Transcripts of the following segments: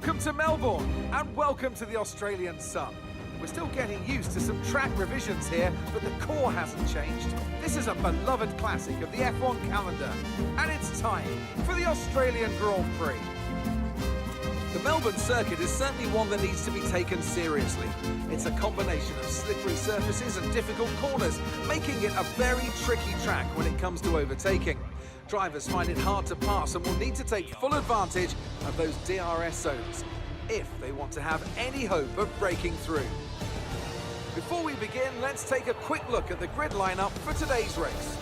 Welcome to Melbourne, and welcome to the Australian sun. We're still getting used to some track revisions here, but the core hasn't changed. This is a beloved classic of the F1 calendar, and it's time for the Australian Grand Prix. The Melbourne circuit is certainly one that needs to be taken seriously. It's a combination of slippery surfaces and difficult corners, making it a very tricky track when it comes to overtaking. Drivers find it hard to pass and will need to take full advantage of those DRS zones if they want to have any hope of breaking through. Before we begin, let's take a quick look at the grid lineup for today's race.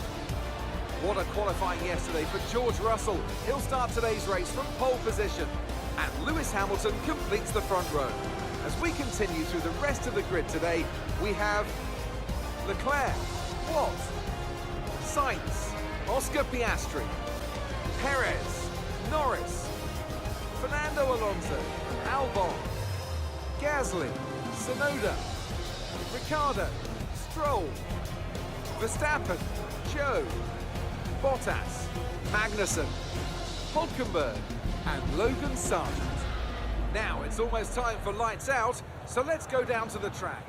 What a qualifying yesterday for George Russell. He'll start today's race from pole position, and Lewis Hamilton completes the front row. As we continue through the rest of the grid today, we have Leclerc, Watt, Sainz, Oscar Piastri, Perez, Norris, Fernando Alonso, Albon, Gasly, Tsunoda, Ricciardo, Stroll, Verstappen, Joe, Bottas, Magnussen, Hulkenberg, and Logan Sargent. Now it's almost time for lights out, so let's go down to the track.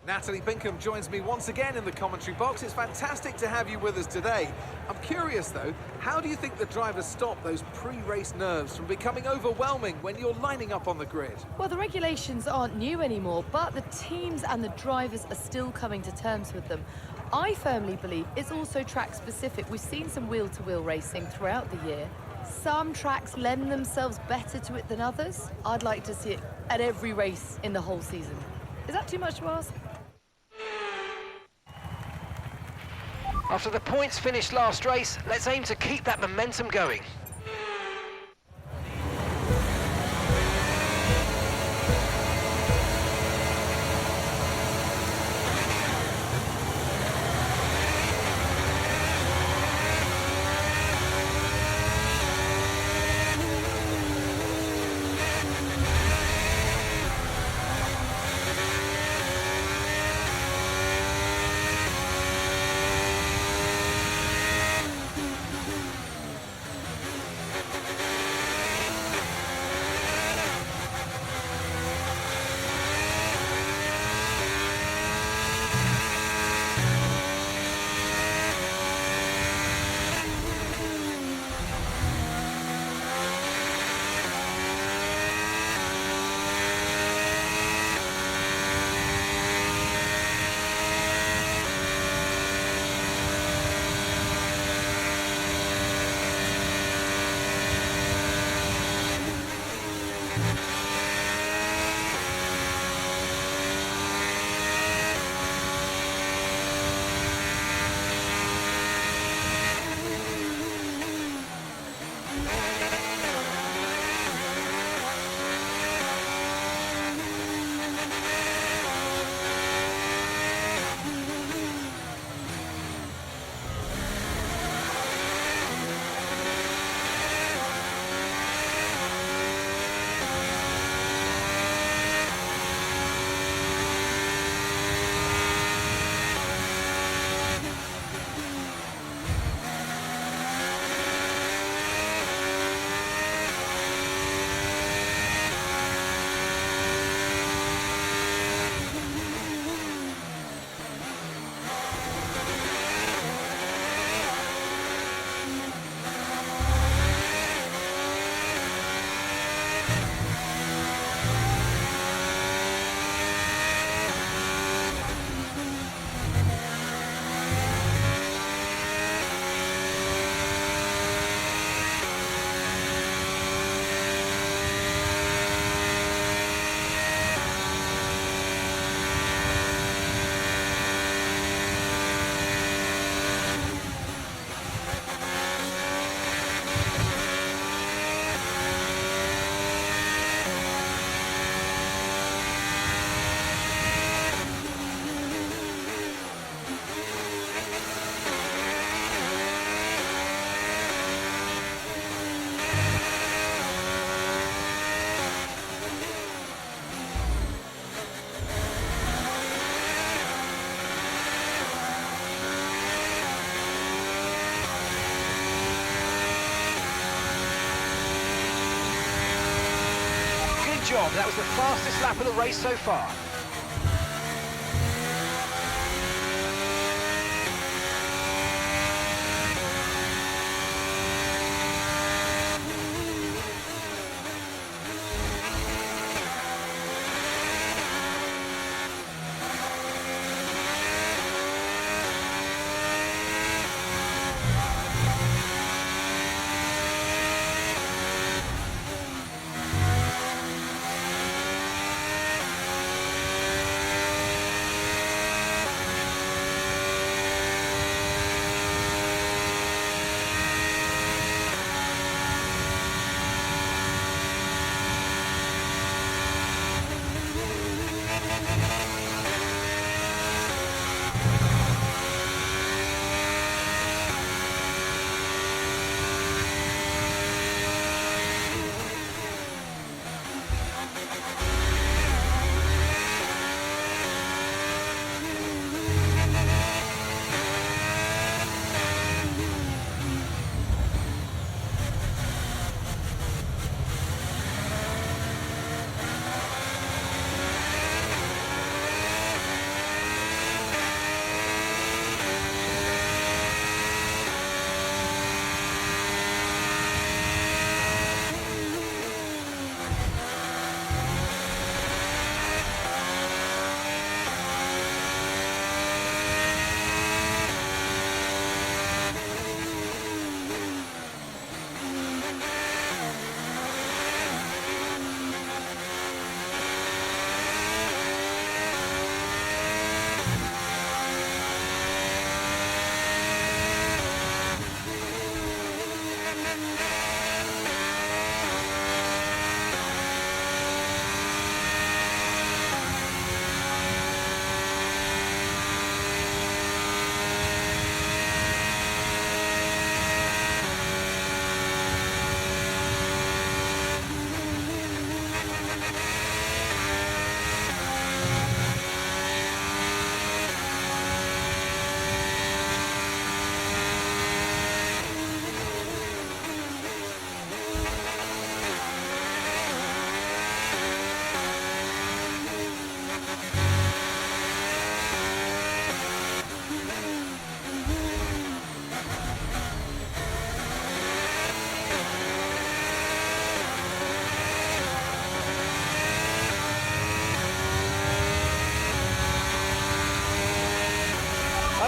Natalie Pinkham joins me once again in the commentary box. It's fantastic to have you with us today. I'm curious though, how do you think the drivers stop those pre-race nerves from becoming overwhelming when you're lining up on the grid? Well, the regulations aren't new anymore, but the teams and the drivers are still coming to terms with them. I firmly believe it's also track specific. We've seen some wheel-to-wheel racing throughout the year. Some tracks lend themselves better to it than others. I'd like to see it at every race in the whole season. Is that too much to ask? After the points finished last race, let's aim to keep that momentum going. job. That was the fastest lap of the race so far.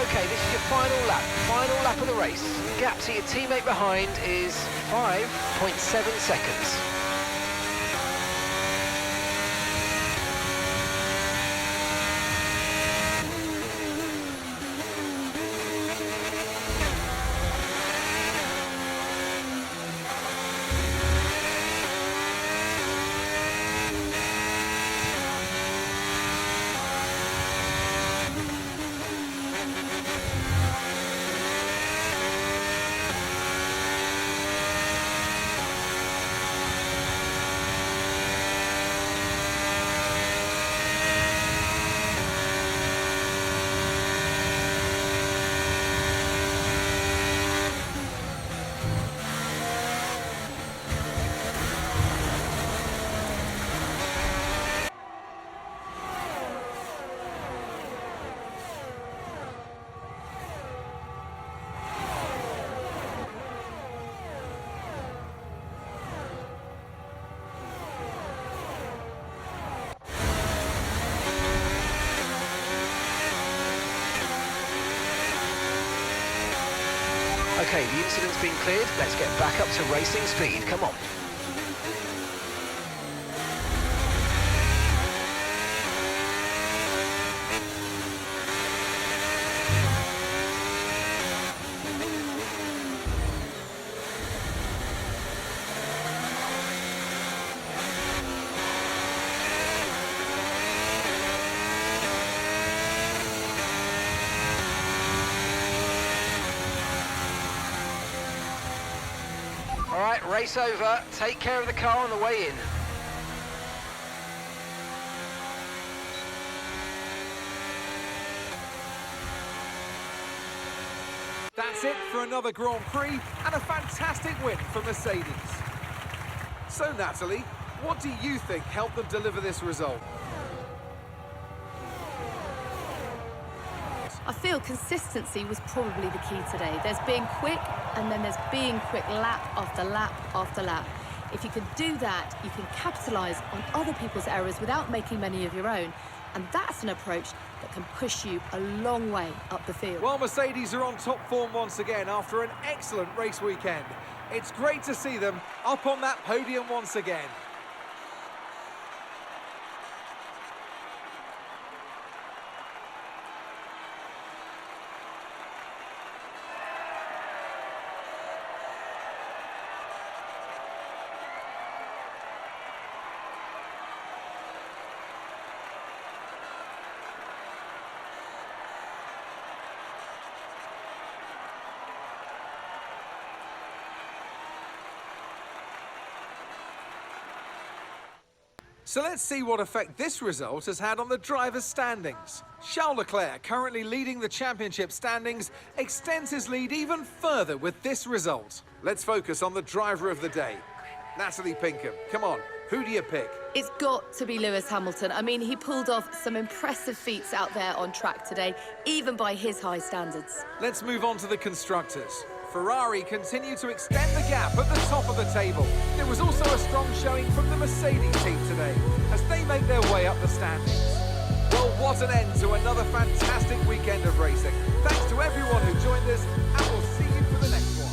Okay, this is your final lap of the race. Gap to your teammate behind is 5.7 seconds. Okay, the incident's been cleared. Let's get back up to racing speed. Come on. All right, race over. Take care of the car on the way in. That's it for another Grand Prix and a fantastic win for Mercedes. So Natalie, What do you think helped them deliver this result? I feel consistency was probably the key today. There's being quick, and then there's being quick lap after lap after lap. If you can do that, you can capitalise on other people's errors without making many of your own. And that's an approach that can push you a long way up the field. Well, Mercedes are on top form once again after an excellent race weekend. It's great to see them up on that podium once again. So let's see what effect this result has had on the drivers' standings. Charles Leclerc, currently leading the championship standings, extends his lead even further with this result. Let's focus on the driver of the day. Natalie Pinkham, come on, who do you pick? It's got to be Lewis Hamilton. I mean, he pulled off some impressive feats out there on track today, even by his high standards. Let's move on to the constructors. Ferrari continue to extend the gap at the top of the table. There was also a strong showing from the Mercedes team today as they make their way up the standings. Well, what an end to another fantastic weekend of racing. Thanks to everyone who joined us, and we'll see you for the next one.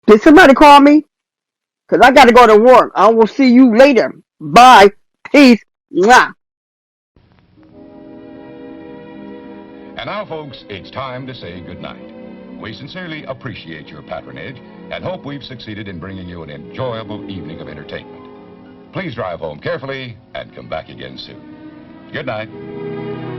Did somebody call me? Because I got to go to work. I will see you later. Bye. Peace. Mwah. And now, folks, it's time to say goodnight. We sincerely appreciate your patronage and hope we've succeeded in bringing you an enjoyable evening of entertainment. Please drive home carefully and come back again soon. Good night.